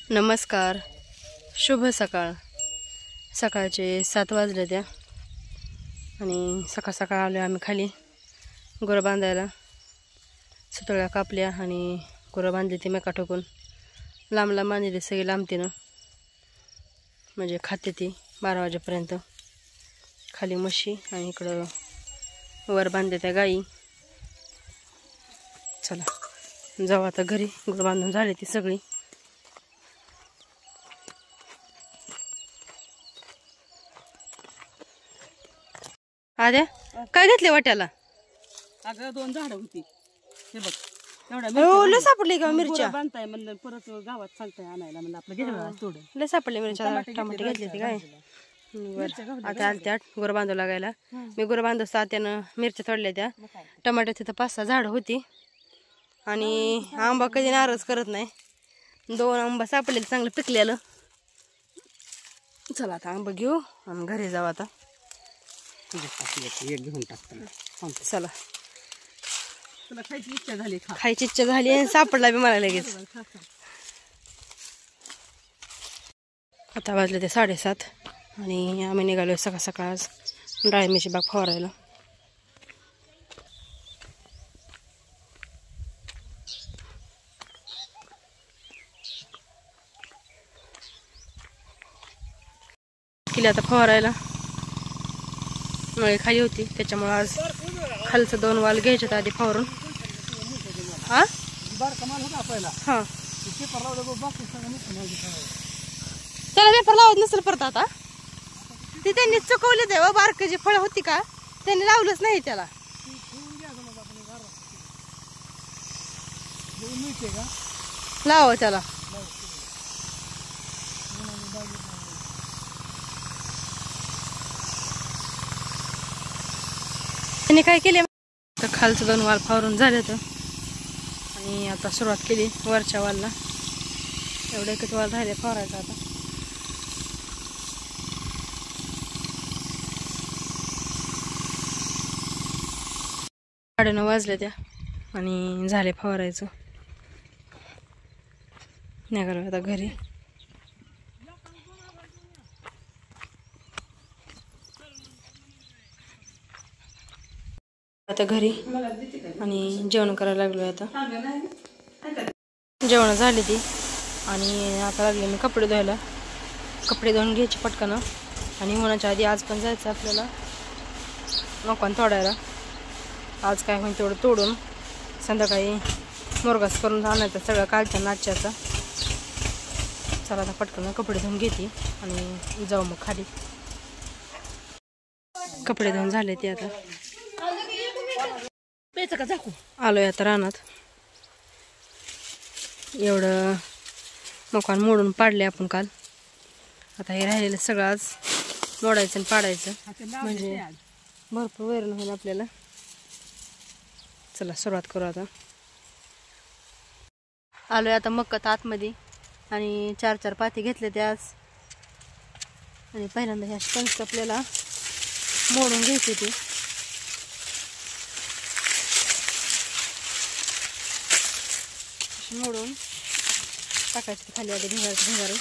नमस्कार, शुभ सकाळ. सकाळचे 7 वाजले त्या आणि सकाळ सकाळ आलो आम्ही खाली गुरं बांधायला. सुतळ्या कापल्या आणि गुरं बांधली ती मेका ठोकून लांब लांब बांधली सगळी लांबतीनं, म्हणजे खाते ती 12 वाजेपर्यंत. खाली म्हशी आणि इकडं वर बांधले त्या गाई. चला जाऊ आता घरी. गुरं बांधून झाली ती सगळी. आद्या काय घेतले वाट्याला? अगं 2 झाडं होती, हे बघ लय सापडले का मिरच्या? बांधताय म्हणलं, परत गावात सांगताय आणायला म्हणलं, आपलं घेऊन थोडं लय सापडले मिरच्या. टमाटे घेतले ते काय बरं. आता आले त्या गुरं बांधू लागायला. मी गुरं बांधू त्यानं मिरच्या तोडल्या त्या. टमाटे तिथं 5-6 झाडं होती आणि आंबा कधी नाराज करत नाही. 2 आंबा सापडलेलं चांगलं पिकलेलं. चला आता आंबा घेऊ आणि घरी जाऊ. आता एक घेऊन टाकतो. चला, तुला खायची इच्छा झाली, खायची इच्छा झाली आणि सापडला बी मला लगेच. आता वाजले ते 7:30 आणि आम्ही निघालो सकाळ सकाळ आज डाळिंबीची बाग फवारायला. केली आता फवारायला. नळी खाली होती त्याच्यामुळे आज खालचं 2 वाल घ्यायचे आधी फवारून. हा हा त्याला पेपर लावत नसेल परत. आता ती त्यांनी चुकवले ते बारक जी फळ होती का त्यांनी लावलंच नाही त्याला. लाव त्याला. त्यांनी काय केले तर खालचं 2 वाल फवारून झाले तर आणि आता सुरुवात केली वरच्या वालला. एवढं एकच वाल राहिले फवारायचं. आता साडे 9 वाजले त्या आणि झाले फवारायचं. निघालो आता घरी. आता घरी आणि जेवण करायला लागलोय. आता जेवण झाली ती आणि आता लागले मी कपडे धुवायला. कपडे धुवून घ्यायचे पटकन आणि होण्याच्या आधी आज पण जायचं आपल्याला मकान तोडायला. आज काय होईल तेवढं तोडून संध्याकाळी मोरगास करून आणायचं सगळं कालच्या नाच्याचा. चला आता पटकन कपडे धुवून घेते आणि जाऊ मग खाली. कपडे धुवून झाले ते आता आलोय आता रानात. एवढं मकान मोडून पाडले आपण काल. आता हे राहिलेलं सगळं आज मोडायचं आणि पाडायचं, म्हणजे भरपूर वैरण होईल आपल्याला. चला सुरुवात करू आता. आलोय आता मक्कात आतमध्ये आणि 4-4 पाती घेतले ते आज. आणि पहिल्यांदा ह्या स्पंज आपल्याला मोडून घ्यायची ती. मोडून टाकायचं खाली आधी भिंगारी.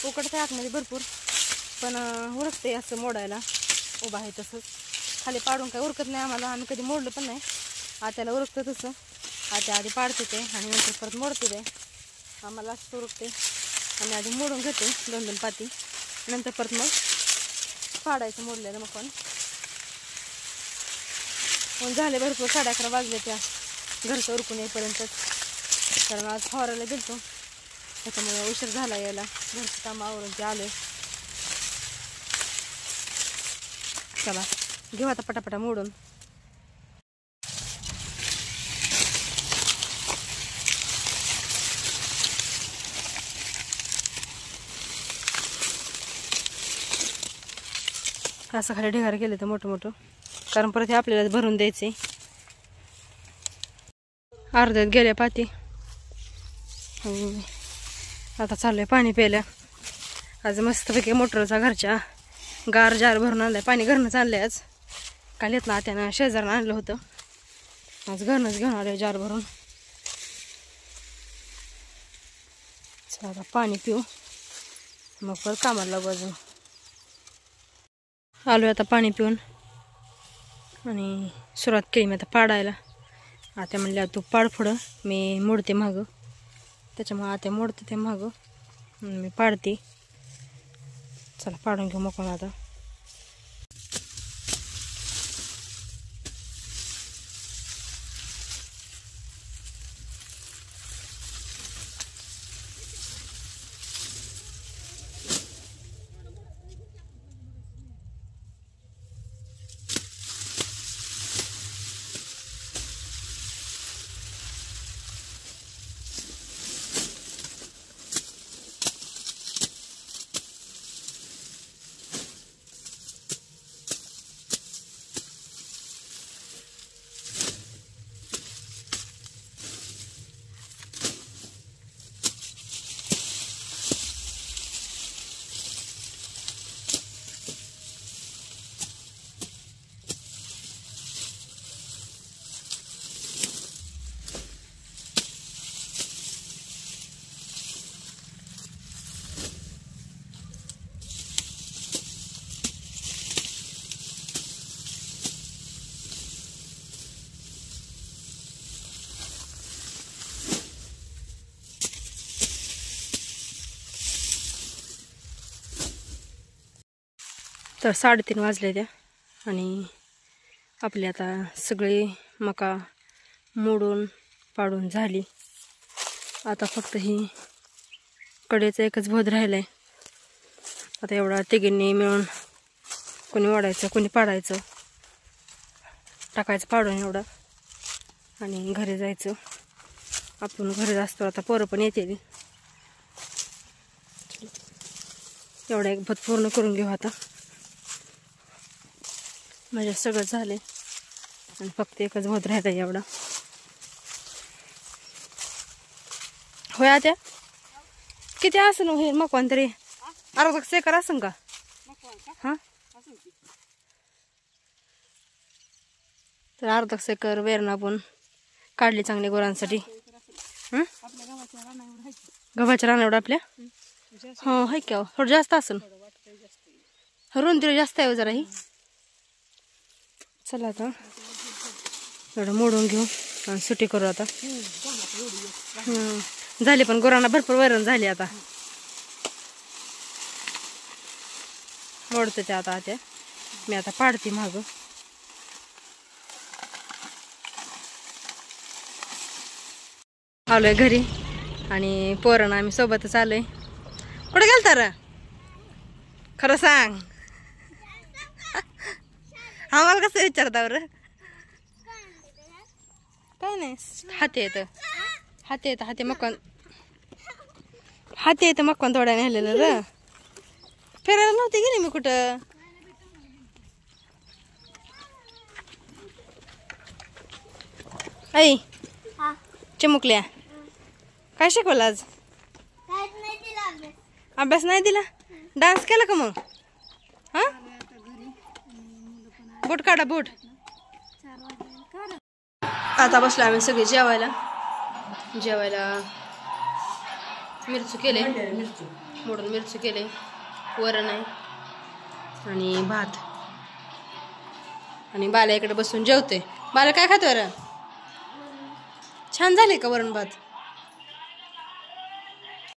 उकडते आतमध्ये भरपूर, पण उरकते असं मोडायला. उभा आहे तसंच खाली पाडून काय उरकत नाही आम्हाला. आम्ही कधी मोडलं पण नाही. आत्याला उरकतं तसं. आत्या आधी पाडते ते आणि नंतर परत मोडते ते. आम्हाला असं उरकते. आम्ही आधी मोडून घेते 2-2 पाती, नंतर परत मग पाडायचं मोडलेलं. मग पण झाले भरपूर. 11:30 वाजले त्या घरचं उरकून येईपर्यंतच, कारण आज फवारायला गेलतो त्याच्यामुळे उशीर झाला यायला. घरचं काम आवरून ते आलोय. चला घेऊ आता पटापटा मोडून. असं खाली ढिगार केले तर मोठं मोठं, कारण परत हे आपल्याला भरून द्यायचे. अर्ध्यात गेल्या पाती. आता चाललंय पाणी प्यायला. आज मस्तपैकी मोटरचा घरच्या गार जार भरून आणलाय. पाणी घरनंच आणलंय आज. काल येत ना त्यानं शेजारनं आणलं होतं. आज घरनंच घेऊन आलंय जार भरून. चला आता पाणी पिऊ मग परत कामाला लागू. अजून आलोय आता पाणी पिऊन आणि सुरुवात केली मी आता पाडायला. आता म्हणल्या तू पाड पुढं, मी मोडते मागं. त्याच्यामुळे आता मोडते ते मागं मी पाडते. चला पाडून घेऊ मग आता. तर 3:30 वाजले त्या आणि आपली आता सगळी मका मोडून पाडून झाली. आता फक्त ही कडेचा एकच भोद राहिलाय. आता एवढा तिघींनी मिळून कोणी ओढायचं कोणी पाडायचं, टाकायचं पाडून एवढं आणि घरी जायचं. आपण घरी असतो. आता पोरं पण येते. एवढा एक भोद पूर्ण करून घेऊ आता. माझ्या सगळं झाले आणि फक्त एकच भोद राहता एवढा. होय आता किती असेल हे मकवान तरी? अर्धा एकर असेल का? हां तर अर्धा एकर वेरणं आपण काढली चांगली गुरांसाठी. गव्हाच्या रान एवढं आपल्या? हो हाय क्या थोडं जास्त असेल. रुंदी तिला जास्त आहे जरा ही. चला आता एवढं मोडून घेऊ आणि सुटी करू आता. झाली पण गुरांना भरपूर वैरण झाली. आता मोडते ते आता. मी आता पाडते माग. आलोय घरी आणि पोरांना आम्ही सोबतच आलोय. कुठे गेलता रे खरं सांग. आम्हाला कसं विचारता बरं? काय नाही हाती येतं हाती मकवान थोड्या नेलेलं र. फिरायला नव्हते गेले मी कुठं. आई चिमुकल्या काय शिकवलं आज? अभ्यास नाही दिला? डान्स केला का मग? हा बूट काढा बूट. आता बसलो आम्ही सगळे जेवायला. मिरचू केले, मोडून मिरचू केले, वरण आहे आणि भात. आणि बाल्या इकडे बसून जेवते. बाल्या काय खातो रे? छान झाले का वरण भात?